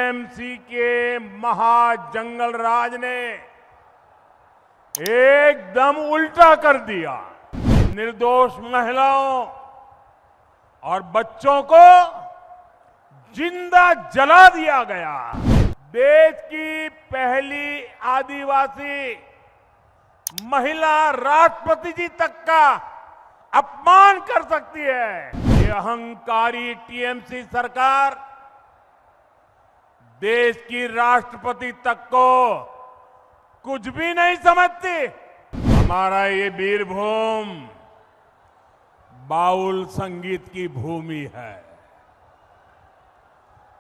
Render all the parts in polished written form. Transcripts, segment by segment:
TMC के महाजंगल राज ने एकदम उल्टा कर दिया। निर्दोष महिलाओं और बच्चों को जिंदा जला दिया गया। देश की पहली आदिवासी महिला राष्ट्रपति जी तक का अपमान कर सकती है। ये अहंकारी टीएमसी सरकार देश की राष्ट्रपति तक को कुछ भी नहीं समझती। हमारा ये वीरभूम बाउल संगीत की भूमि है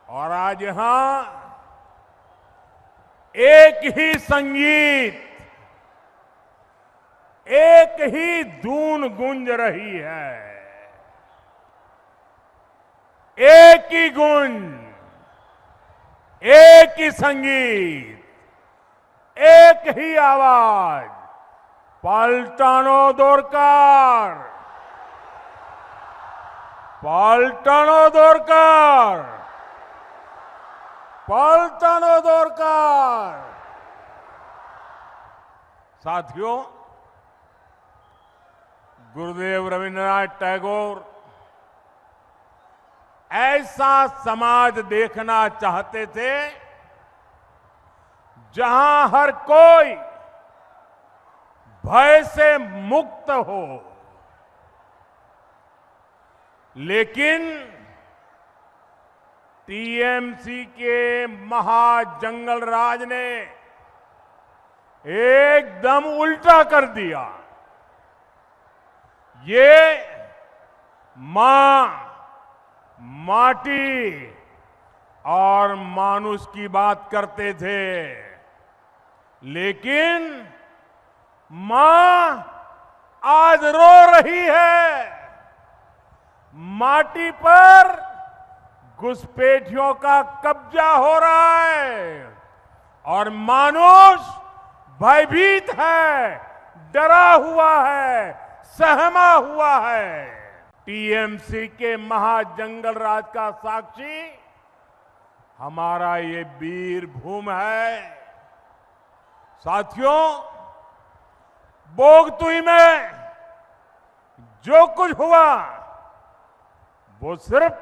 और आज यहां एक ही संगीत, एक ही धुन गूंज रही है। एक ही गूंज, एक ही संगीत, एक ही आवाज। पलटनो दोरकार, पलटनो दोरकार, पलटनो दोरकार। साथियों, गुरुदेव रविन्द्रनाथ टैगोर ऐसा समाज देखना चाहते थे जहां हर कोई भय से मुक्त हो। लेकिन टीएमसी के महाजंगल राज ने एकदम उल्टा कर दिया। ये मां, माटी और मानुष की बात करते थे, लेकिन मां आज रो रही है। माटी पर घुसपैठियों का कब्जा हो रहा है और मानुष भयभीत है, डरा हुआ है, सहमा हुआ है। टीएमसी के महाजंगल राज का साक्षी हमारा ये वीरभूम है। साथियों, बोगतुई में जो कुछ हुआ वो सिर्फ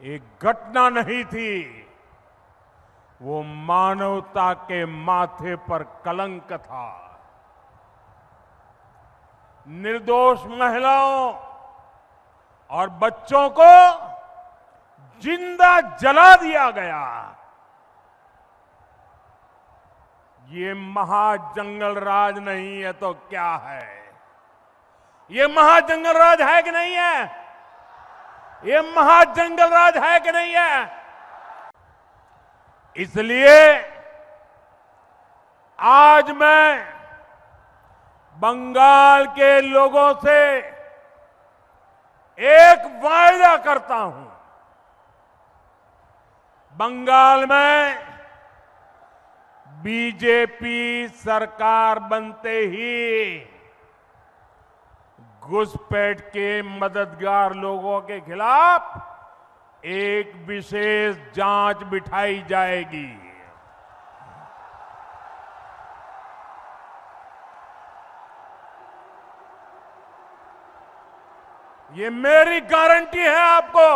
एक घटना नहीं थी, वो मानवता के माथे पर कलंक था। निर्दोष महिलाओं और बच्चों को जिंदा जला दिया गया। ये महाजंगल राज नहीं है तो क्या है? ये महाजंगल राज है कि नहीं है? ये महाजंगल राज है कि नहीं है? इसलिए आज मैं बंगाल के लोगों से एक वायदा करता हूं। बंगाल में बीजेपी सरकार बनते ही घुसपैठ के मददगार लोगों के खिलाफ एक विशेष जांच बिठाई जाएगी। ये मेरी गारंटी है आपको।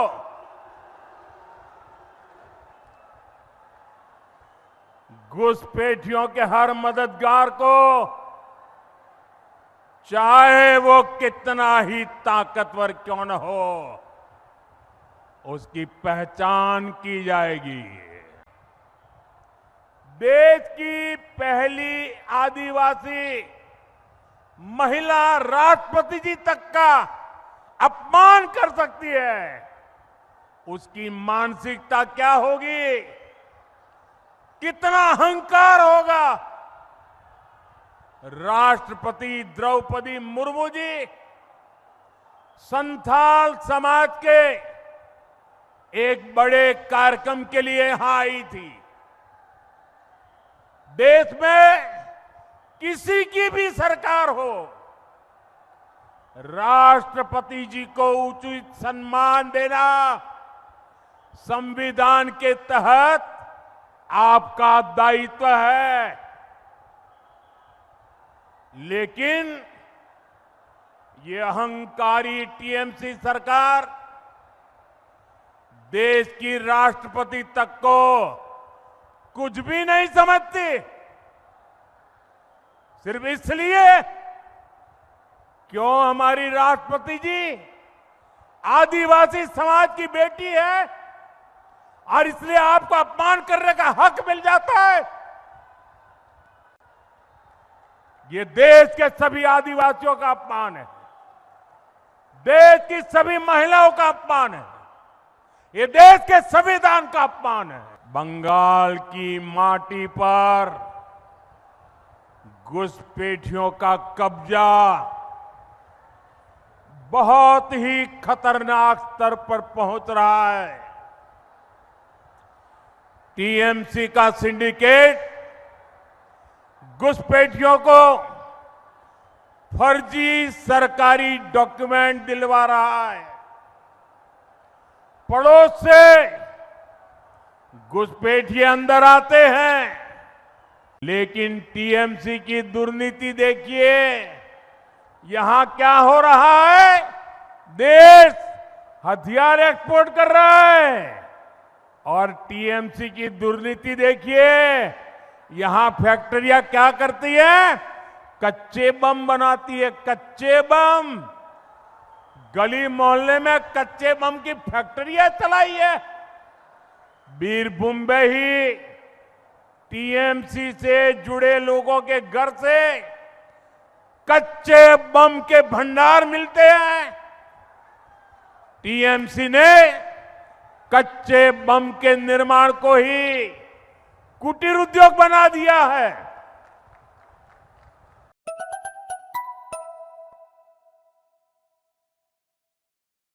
घुसपैठियों के हर मददगार को, चाहे वो कितना ही ताकतवर क्यों न हो, उसकी पहचान की जाएगी। देश की पहली आदिवासी महिला राष्ट्रपति जी तक का अपमान कर सकती है। उसकी मानसिकता क्या होगी? कितना अहंकार होगा? राष्ट्रपति द्रौपदी मुर्मू जी संथाल समाज के एक बड़े कार्यक्रम के लिए यहां आई थी। देश में किसी की भी सरकार हो, राष्ट्रपति जी को उचित सम्मान देना संविधान के तहत आपका दायित्व है, लेकिन ये अहंकारी टीएमसी सरकार देश की राष्ट्रपति तक को कुछ भी नहीं समझती। सिर्फ इसलिए क्यों हमारी राष्ट्रपति जी आदिवासी समाज की बेटी है और इसलिए आपको अपमान करने का हक मिल जाता है। ये देश के सभी आदिवासियों का अपमान है, देश की सभी महिलाओं का अपमान है, ये देश के संविधान का अपमान है। बंगाल की माटी पर घुसपैठियों का कब्जा बहुत ही खतरनाक स्तर पर पहुंच रहा है। टीएमसी का सिंडिकेट घुसपैठियों को फर्जी सरकारी डॉक्यूमेंट दिलवा रहा है। पड़ोस से घुसपैठिए अंदर आते हैं, लेकिन टीएमसी की दुर्नीति देखिए। यहां क्या हो रहा है? देश हथियार एक्सपोर्ट कर रहा है और टीएमसी की दुर्नीति देखिए। यहां फैक्ट्रियां क्या करती है? कच्चे बम बनाती है, कच्चे बम। गली मोहल्ले में कच्चे बम की फैक्ट्रियां चलाई है। बीरभूम में ही टीएमसी से जुड़े लोगों के घर से कच्चे बम के भंडार मिलते हैं। टीएमसी ने कच्चे बम के निर्माण को ही कुटीर उद्योग बना दिया है।